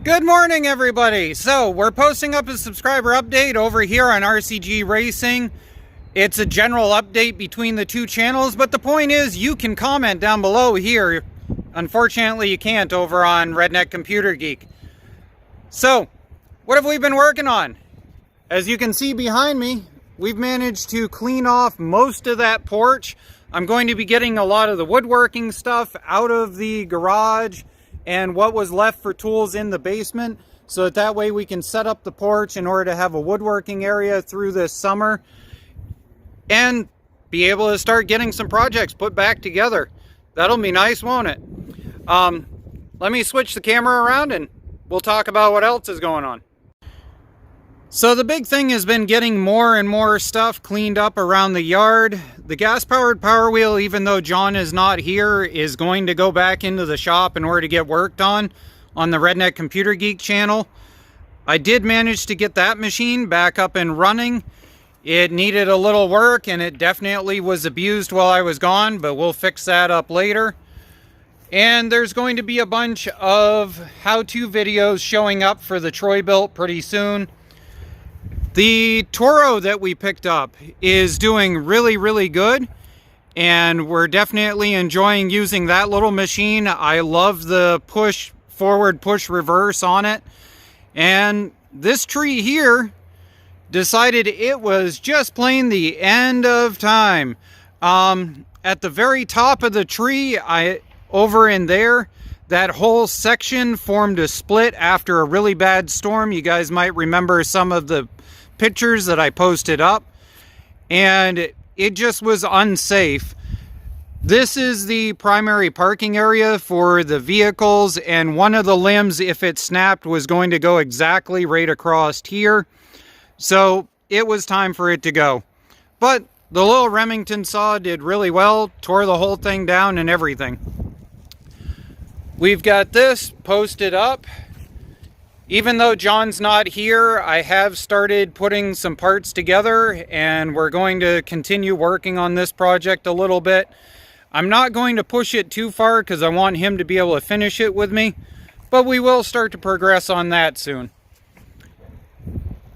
Good morning, everybody. So we're posting up a subscriber update over here on RCG Racing. It's a general update between the two channels, but the point is you can comment down below here. Unfortunately, you can't over on Redneck Computer Geek. So what have we been working on? As you can see behind me, we've managed to clean off most of that porch. I'm going to be getting a lot of the woodworking stuff out of the garage and what was left for tools in the basement, so that way we can set up the porch in order to have a woodworking area through this summer and be able to start getting some projects put back together. That'll be nice, won't it? Let me switch the camera around and we'll talk about what else is going on. So the big thing has been getting more and more stuff cleaned up around the yard. The gas-powered power wheel, even though John is not here, is going to go back into the shop in order to get worked on the Redneck Computer Geek channel. I did manage to get that machine back up and running. It needed a little work and it definitely was abused while I was gone, but we'll fix that up later. And there's going to be a bunch of how-to videos showing up for the Troy built pretty soon. The Toro that we picked up is doing really good, and we're definitely enjoying using that little machine. I love the push forward, push reverse on it. And this tree here decided it was just plain the end of time. At the very top of the tree, over in there, that whole section formed a split after a really bad storm. You guys might remember some of the pictures that I posted up, and it just was unsafe. This is the primary parking area for the vehicles, and one of the limbs, if it snapped, was going to go exactly right across here. So it was time for it to go. But the little Remington saw did really well, tore the whole thing down and everything. We've got this posted up. Even though John's not here, I have started putting some parts together, and we're going to continue working on this project a little bit. I'm not going to push it too far because I want him to be able to finish it with me, but we will start to progress on that soon.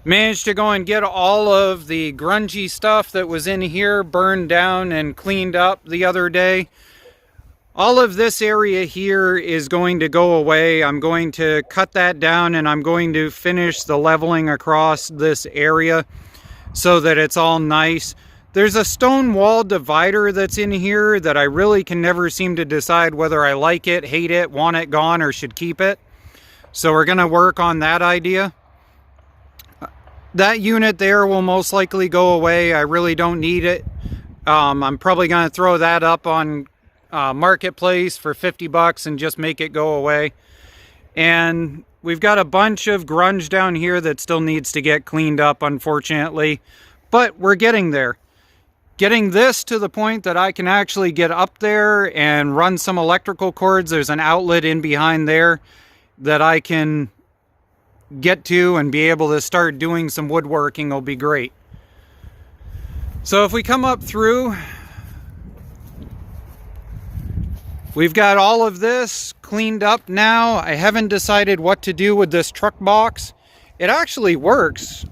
Managed to go and get all of the grungy stuff that was in here burned down and cleaned up the other day. All of this area here is going to go away. I'm going to cut that down and I'm going to finish the leveling across this area so that it's all nice. There's a stone wall divider that's in here that I really can never seem to decide whether I like it, hate it, want it gone, or should keep it. So we're going to work on that idea. That unit there will most likely go away. I really don't need it. I'm probably going to throw that up on Marketplace for 50 bucks and just make it go away. And we've got a bunch of grunge down here that still needs to get cleaned up, unfortunately, but we're getting there. Getting this to the point that I can actually get up there and run some electrical cords. There's an outlet in behind there that I can get to and be able to start doing some woodworking will be great. So if we come up through, we've got all of this cleaned up now. I haven't decided what to do with this truck box. It actually works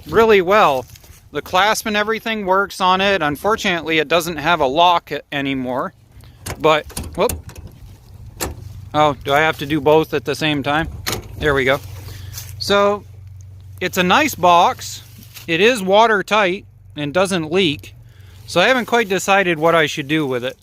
really well. The clasp and everything works on it. Unfortunately, it doesn't have a lock anymore. But, whoop. Oh, do I have to do both at the same time? There we go. So, it's a nice box. It is watertight and doesn't leak. So I haven't quite decided what I should do with it.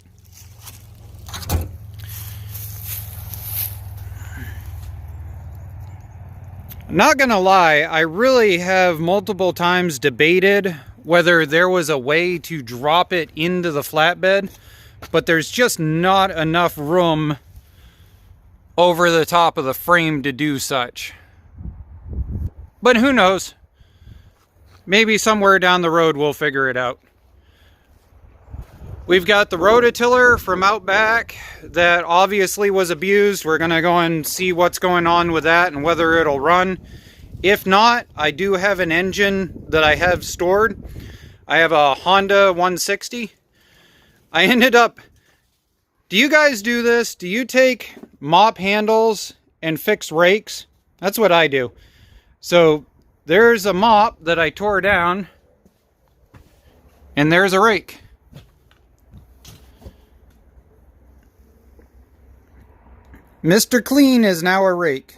Not gonna lie, I really have multiple times debated whether there was a way to drop it into the flatbed, but there's just not enough room over the top of the frame to do such. But who knows? Maybe somewhere down the road we'll figure it out. We've got the Rototiller from out back that obviously was abused. We're going to go and see what's going on with that and whether it'll run. If not, I do have an engine that I have stored. I have a Honda 160. I ended up... Do you guys do this? Do you take mop handles and fix rakes That's what I do. So there's a mop that I tore down, and there's a rake. Mr. Clean is now a rake.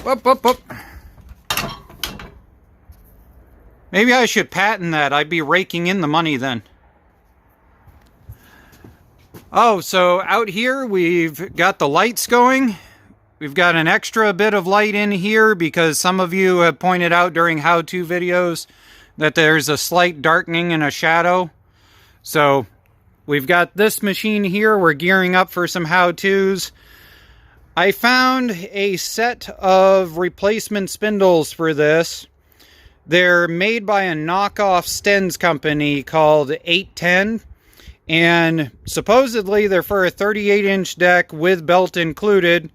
Up, up, up. Maybe I should patent that. I'd be raking in the money then. Oh, so out here we've got the lights going. We've got an extra bit of light in here because some of you have pointed out during how-to videos that there's a slight darkening and a shadow. So we've got this machine here. We're gearing up for some how-tos. I found a set of replacement spindles for this. They're made by a knockoff Stens company called 810. And supposedly they're for a 38-inch deck with belt included.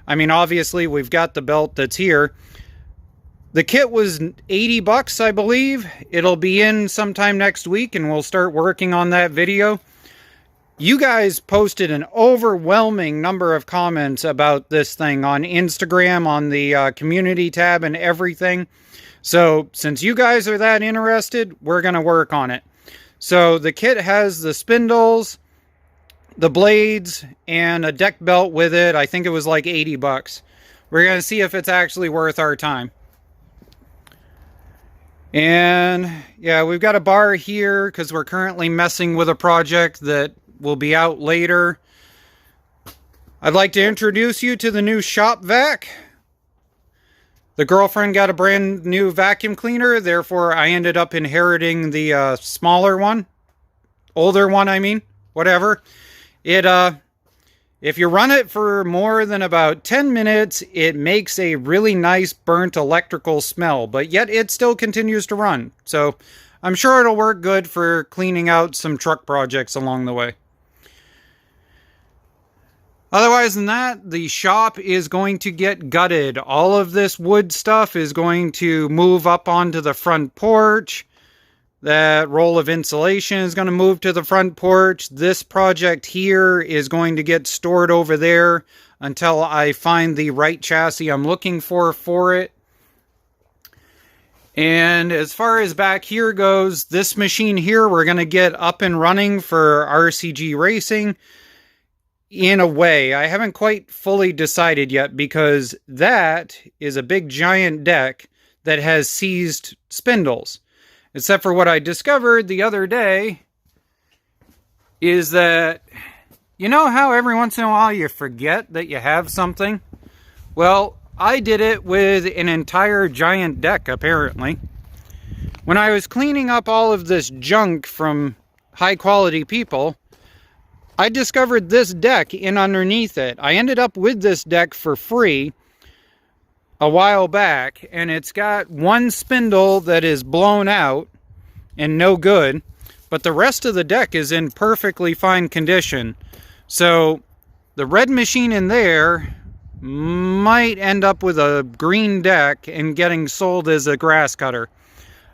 I mean, obviously we've got the belt that's here. The kit was 80 bucks, I believe. It'll be in sometime next week and we'll start working on that video. You guys posted an overwhelming number of comments about this thing on Instagram, on the community tab and everything. So since you guys are that interested, we're going to work on it. So the kit has the spindles, the blades, and a deck belt with it. I think it was like 80 bucks. We're going to see if it's actually worth our time. And yeah, we've got a bar here because we're currently messing with a project that will be out later. I'd like to introduce you to the new shop vac. The girlfriend got a brand new vacuum cleaner, therefore I ended up inheriting the smaller one. Older one, I mean. Whatever. If you run it for more than about 10 minutes, it makes a really nice burnt electrical smell, but yet it still continues to run. So I'm sure it'll work good for cleaning out some truck projects along the way. Otherwise than that, the shop is going to get gutted. All of this wood stuff is going to move up onto the front porch. That roll of insulation is going to move to the front porch. This project here is going to get stored over there until I find the right chassis I'm looking for it. And as far as back here goes, this machine here we're going to get up and running for RCG racing. In a way, I haven't quite fully decided yet because that is a big giant deck that has seized spindles. Except for what I discovered the other day is that, you know how every once in a while you forget that you have something? Well, I did it with an entire giant deck, apparently. When I was cleaning up all of this junk from high quality people, I discovered this deck in underneath it. I ended up with this deck for free a while back, and it's got one spindle that is blown out and no good, but the rest of the deck is in perfectly fine condition. So the red machine in there might end up with a green deck and getting sold as a grass cutter.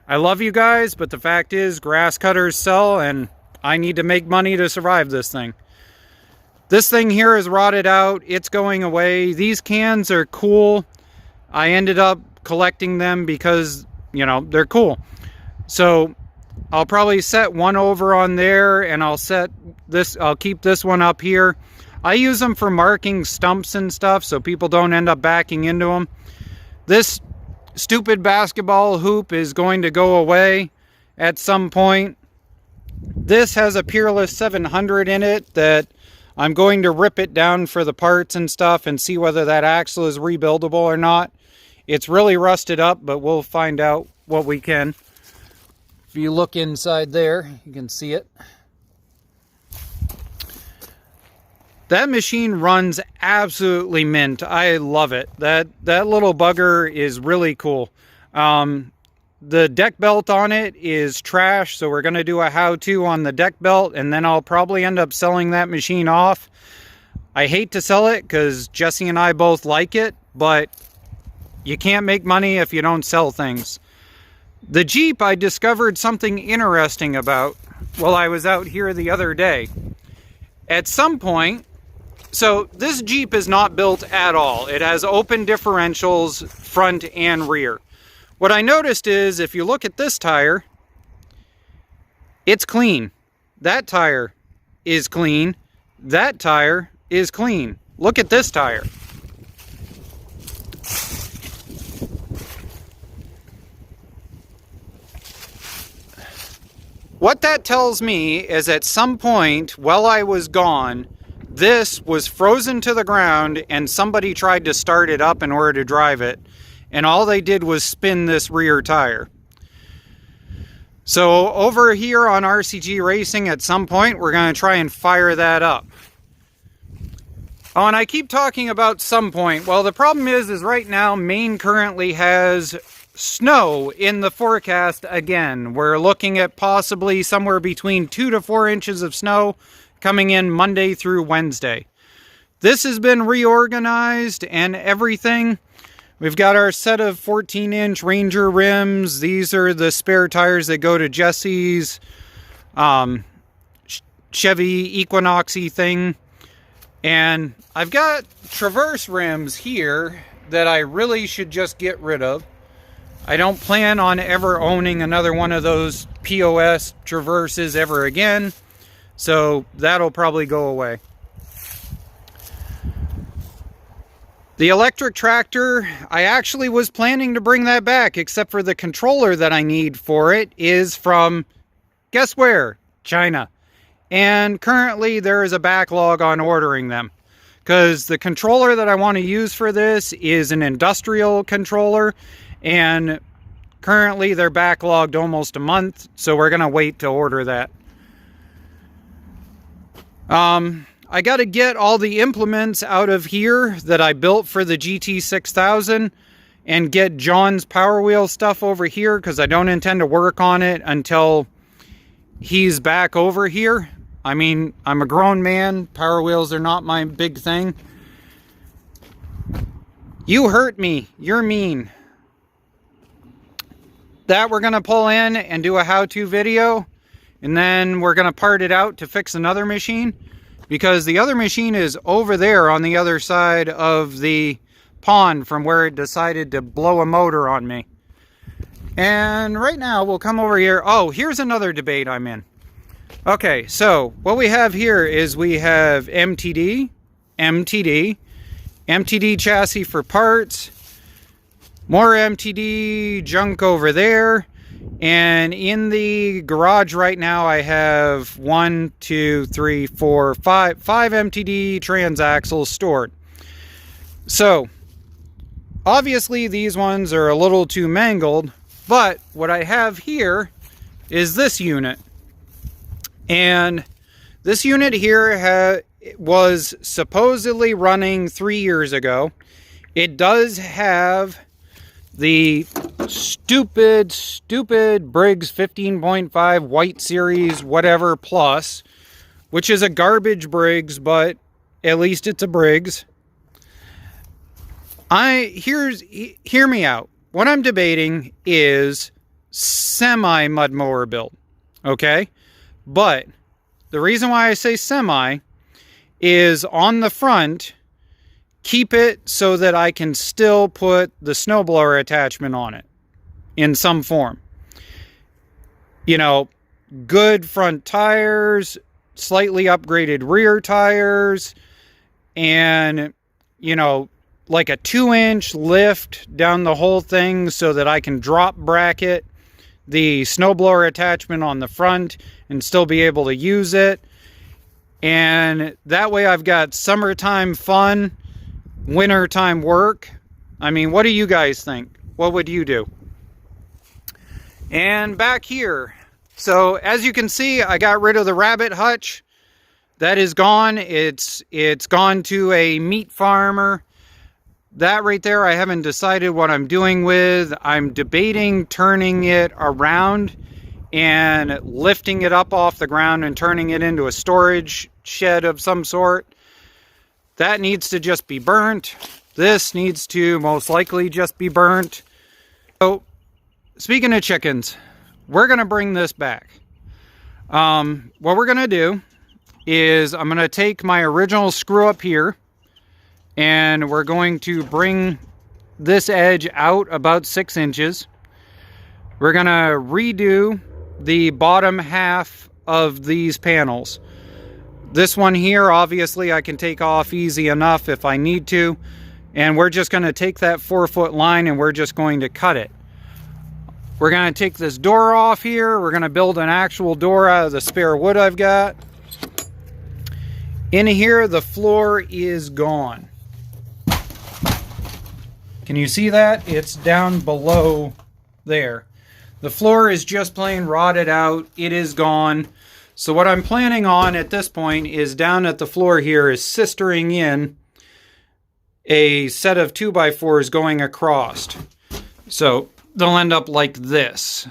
I love you guys, but the fact is grass cutters sell and I need to make money to survive this thing. This thing here is rotted out. It's going away. These cans are cool. I ended up collecting them because, you know, they're cool. So I'll probably set one over on there and I'll keep this one up here. I use them for marking stumps and stuff so people don't end up backing into them. This stupid basketball hoop is going to go away at some point. This has a Peerless 700 in it that I'm going to rip it down for the parts and stuff and see whether that axle is rebuildable or not. It's really rusted up, but we'll find out what we can. If you look inside there, you can see it. That machine runs absolutely mint. I love it. That little bugger is really cool. The deck belt on it is trash, so we're going to do a how-to on the deck belt, and then I'll probably end up selling that machine off. I hate to sell it because Jesse and I both like it, but you can't make money if you don't sell things. The Jeep I discovered something interesting about while I was out here the other day. At some point, So this Jeep is not built at all. It has open differentials, front and rear. What I noticed is if you look at this tire, it's clean. That tire is clean. That tire is clean. Look at this tire. What that tells me is at some point while I was gone, this was frozen to the ground and somebody tried to start it up in order to drive it. And all they did was spin this rear tire. So over here on RCG Racing, at some point, we're going to try and fire that up. Oh, and I keep talking about some point. Well, the problem is right now, Maine currently has snow in the forecast again. We're looking at possibly somewhere between 2 to 4 inches of snow coming in Monday through Wednesday. This has been reorganized and everything. We've got our set of 14-inch Ranger rims. These are the spare tires that go to Jesse's Chevy Equinoxy thing. And I've got Traverse rims here that I really should just get rid of. I don't plan on ever owning another one of those POS Traverses ever again. So that'll probably go away. The electric tractor, I actually was planning to bring that back, except for the controller that I need for it is from, guess where? China. And currently there is a backlog on ordering them. Because the controller that I want to use for this is an industrial controller. And currently they're backlogged almost a month. So we're going to wait to order that. I got to get all the implements out of here that I built for the GT6000 and get John's Power Wheel stuff over here because I don't intend to work on it until he's back over here. I mean, I'm a grown man. Power Wheels are not my big thing. You hurt me. You're mean. That we're going to pull in and do a how-to video, and then we're going to part it out to fix another machine. Because the other machine is over there on the other side of the pond from where it decided to blow a motor on me. And right now we'll come over here. Oh, here's another debate I'm in. Okay, so what we have here is we have MTD chassis for parts, more MTD junk over there. And in the garage right now, I have 5 MTD transaxles stored. So, obviously these ones are a little too mangled, but what I have here is this unit. And this unit here was supposedly running 3 years ago. It does have the stupid Briggs 15.5 White Series whatever plus, which is a garbage Briggs, but at least it's a Briggs. Hear me out. What I'm debating is semi mud mower build, okay? But the reason why I say semi is on the front, keep it so that I can still put the snowblower attachment on it in some form. You know, good front tires, slightly upgraded rear tires, and, you know, like a 2-inch lift down the whole thing so that I can drop bracket the snowblower attachment on the front and still be able to use it. And that way I've got summertime fun, wintertime work. I mean, what do you guys think? What would you do? And back here, so as you can see, I got rid of the rabbit hutch. That is gone. It's gone to a meat farmer. That right there, I haven't decided what I'm doing with. I'm debating turning it around and lifting it up off the ground and turning it into a storage shed of some sort. That needs to just be burnt. This needs to most likely just be burnt. So, speaking of chickens, we're going to bring this back. What we're going to do is I'm going to take my original screw up here, and we're going to bring this edge out about 6 inches. We're going to redo the bottom half of these panels. This one here, obviously, I can take off easy enough if I need to. And we're just going to take that 4-foot line and we're just going to cut it. We're going to take this door off here. We're going to build an actual door out of the spare wood I've got. In here, the floor is gone. Can you see that? It's down below there. The floor is just plain rotted out. It is gone. So what I'm planning on at this point is down at the floor here is sistering in a set of 2x4s going across. So they'll end up like this,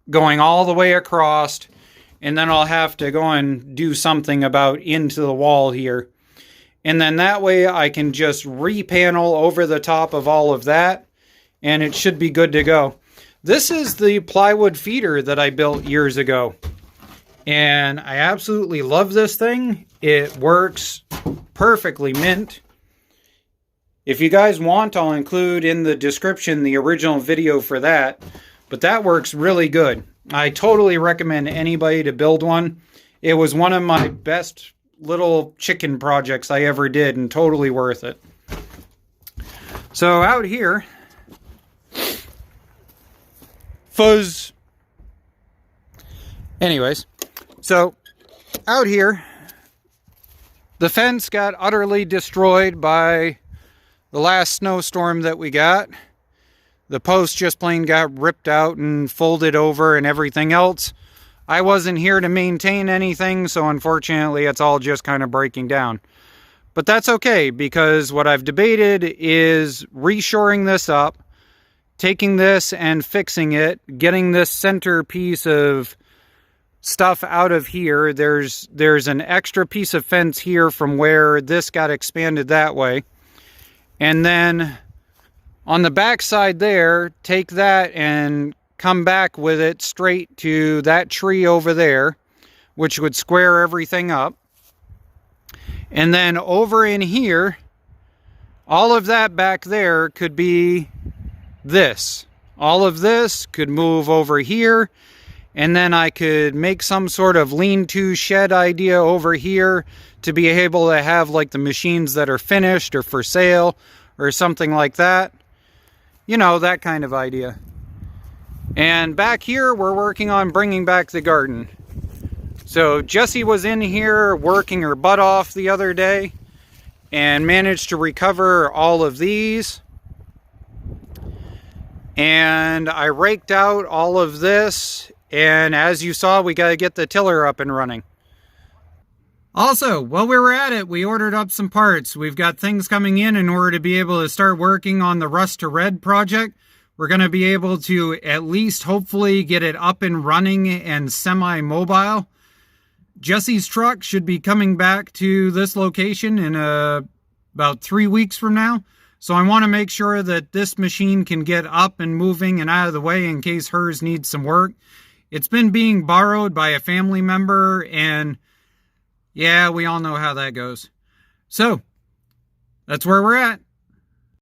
going all the way across, and then I'll have to go and do something about into the wall here. And then that way I can just repanel over the top of all of that, and it should be good to go. This is the plywood feeder that I built years ago. And I absolutely love this thing. It works perfectly mint. If you guys want, I'll include in the description the original video for that. But that works really good. I totally recommend anybody to build one. It was one of my best little chicken projects I ever did, and totally worth it. So out here, fuzz. Anyways, so out here, the fence got utterly destroyed by the last snowstorm that we got. The post just plain got ripped out and folded over and everything else. I wasn't here to maintain anything, so unfortunately it's all just kind of breaking down. But that's okay, because what I've debated is reshoring this up, taking this and fixing it, getting this center piece of stuff out of here. There's an extra piece of fence here from where this got expanded that way. And then on the back side there, take that and come back with it straight to that tree over there, which would square everything up. And then over in here, all of that back there could be this. All of this could move over here, and then I could make some sort of lean-to shed idea over here to be able to have like the machines that are finished or for sale or something like that. You know, that kind of idea. And back here, we're working on bringing back the garden. So Jessie was in here working her butt off the other day and managed to recover all of these. And I raked out all of this, and as you saw, we got to get the tiller up and running. Also, while we were at it, we ordered up some parts. We've got things coming in order to be able to start working on the Rust to Red project. We're going to be able to at least hopefully get it up and running and semi-mobile. Jessie's truck should be coming back to this location in about 3 weeks from now. So I want to make sure that this machine can get up and moving and out of the way in case hers needs some work. It's been being borrowed by a family member, and yeah, we all know how that goes. So that's where we're at.